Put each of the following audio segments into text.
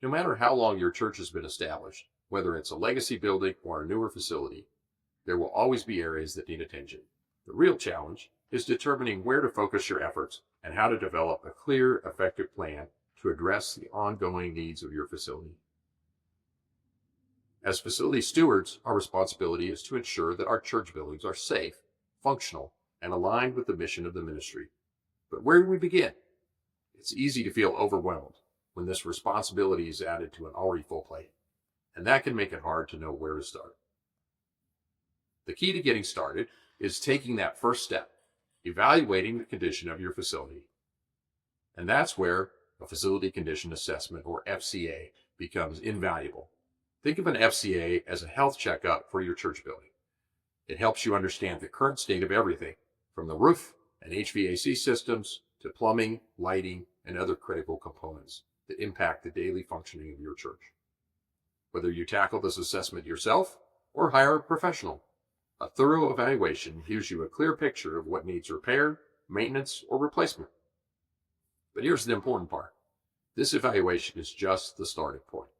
No matter how long your church has been established, whether it's a legacy building or a newer facility, there will always be areas that need attention. The real challenge is determining where to focus your efforts and how to develop a clear, effective plan to address the ongoing needs of your facility. As facility stewards, our responsibility is to ensure that our church buildings are safe, functional, and aligned with the mission of the ministry. But where do we begin? It's easy to feel overwhelmed when this responsibility is added to an already full plate, and that can make it hard to know where to start. The key to getting started is taking that first step, evaluating the condition of your facility. And that's where a facility condition assessment, or FCA, becomes invaluable. Think of an FCA as a health checkup for your church building. It helps you understand the current state of everything, from the roof and HVAC systems to plumbing, lighting, and other critical components that impact the daily functioning of your church. Whether you tackle this assessment yourself or hire a professional, a thorough evaluation gives you a clear picture of what needs repair, maintenance, or replacement. But here's the important part. This evaluation is just the starting point.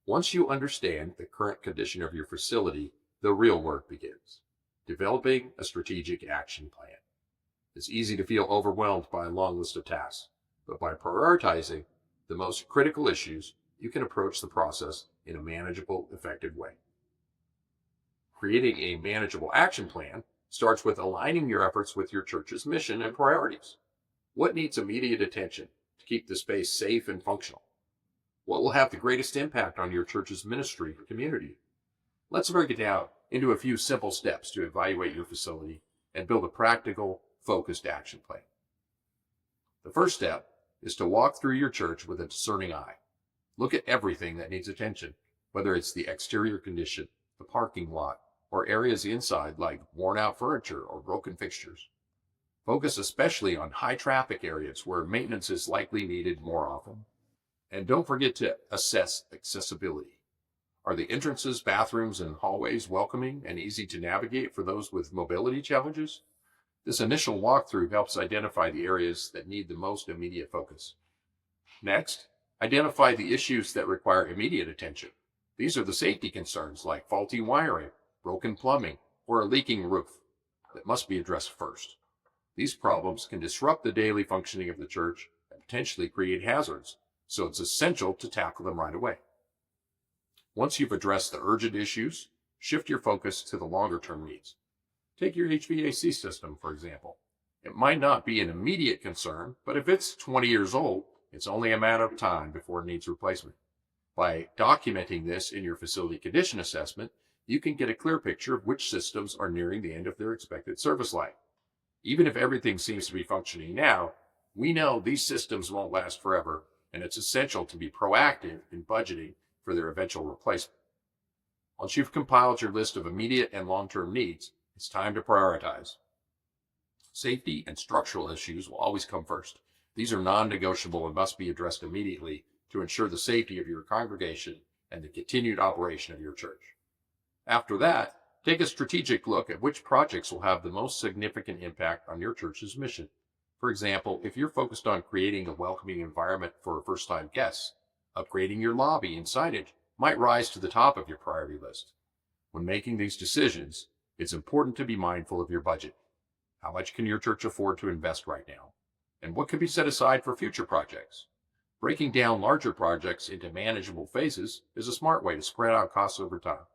Once you understand the current condition of your facility, the real work begins. Developing a strategic action plan. It's easy to feel overwhelmed by a long list of tasks, but by prioritizing the most critical issues, you can approach the process in a manageable, effective way. Creating a manageable action plan starts with aligning your efforts with your church's mission and priorities. What needs immediate attention to keep the space safe and functional? What will have the greatest impact on your church's ministry or community? Let's break it down into a few simple steps to evaluate your facility and build a practical, focused action plan. The first step is to walk through your church with a discerning eye. Look at everything that needs attention, whether it's the exterior condition, the parking lot, or areas inside like worn out furniture or broken fixtures. Focus especially on high traffic areas where maintenance is likely needed more often. And don't forget to assess accessibility. Are the entrances, bathrooms, and hallways welcoming and easy to navigate for those with mobility challenges? This initial walkthrough helps identify the areas that need the most immediate focus. Next, identify the issues that require immediate attention. These are the safety concerns like faulty wiring, broken plumbing, or a leaking roof that must be addressed first. These problems can disrupt the daily functioning of the church and potentially create hazards, so it's essential to tackle them right away. Once you've addressed the urgent issues, shift your focus to the longer-term needs. Take your HVAC system, for example. It might not be an immediate concern, but if it's 20 years old, it's only a matter of time before it needs replacement. By documenting this in your facility condition assessment, you can get a clear picture of which systems are nearing the end of their expected service life. Even if everything seems to be functioning now, we know these systems won't last forever, and it's essential to be proactive in budgeting for their eventual replacement. Once you've compiled your list of immediate and long-term needs, it's time to prioritize. Safety and structural issues will always come first. These are non-negotiable and must be addressed immediately to ensure the safety of your congregation and the continued operation of your church. After that, take a strategic look at which projects will have the most significant impact on your church's mission. For example, if you're focused on creating a welcoming environment for first-time guests, upgrading your lobby and signage might rise to the top of your priority list. When making these decisions, it's important to be mindful of your budget. How much can your church afford to invest right now? And what can be set aside for future projects? Breaking down larger projects into manageable phases is a smart way to spread out costs over time,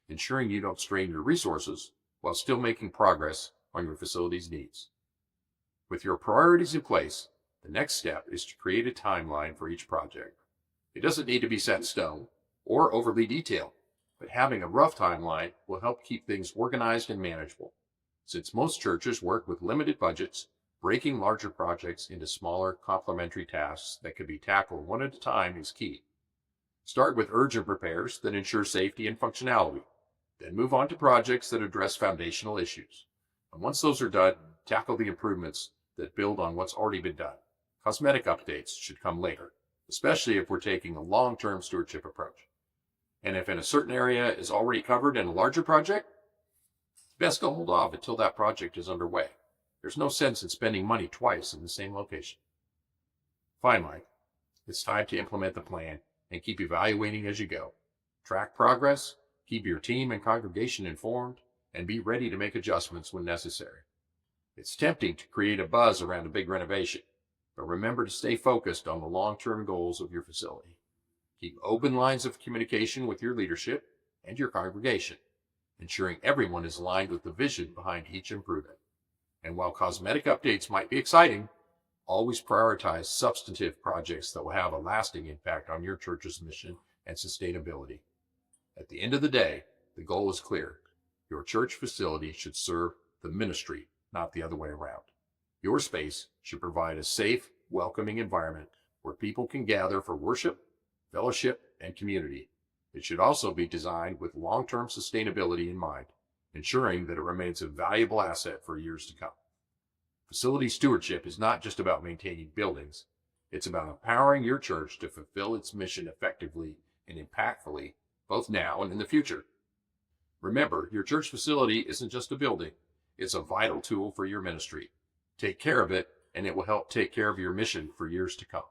ensuring you don't strain your resources while still making progress on your facility's needs. With your priorities in place, the next step is to create a timeline for each project. It doesn't need to be set in stone or overly detailed, but having a rough timeline will help keep things organized and manageable. Since most churches work with limited budgets, breaking larger projects into smaller complementary tasks that can be tackled one at a time is key. Start with urgent repairs that ensure safety and functionality. Then move on to projects that address foundational issues. And once those are done, tackle the improvements that build on what's already been done. Cosmetic updates should come later, especially if we're taking a long-term stewardship approach. And if in a certain area is already covered in a larger project, it's best to hold off until that project is underway. There's no sense in spending money twice in the same location. Finally, it's time to implement the plan and keep evaluating as you go. Track progress, keep your team and congregation informed, and be ready to make adjustments when necessary. It's tempting to create a buzz around a big renovation, but remember to stay focused on the long-term goals of your facility. Keep open lines of communication with your leadership and your congregation, ensuring everyone is aligned with the vision behind each improvement. And while cosmetic updates might be exciting, always prioritize substantive projects that will have a lasting impact on your church's mission and sustainability. At the end of the day, the goal is clear. Your church facility should serve the ministry, not the other way around. Your space should provide a safe, welcoming environment where people can gather for worship, fellowship, and community. It should also be designed with long-term sustainability in mind, ensuring that it remains a valuable asset for years to come. Facility stewardship is not just about maintaining buildings. It's about empowering your church to fulfill its mission effectively and impactfully, both now and in the future. Remember, your church facility isn't just a building. It's a vital tool for your ministry. Take care of it, and it will help take care of your mission for years to come.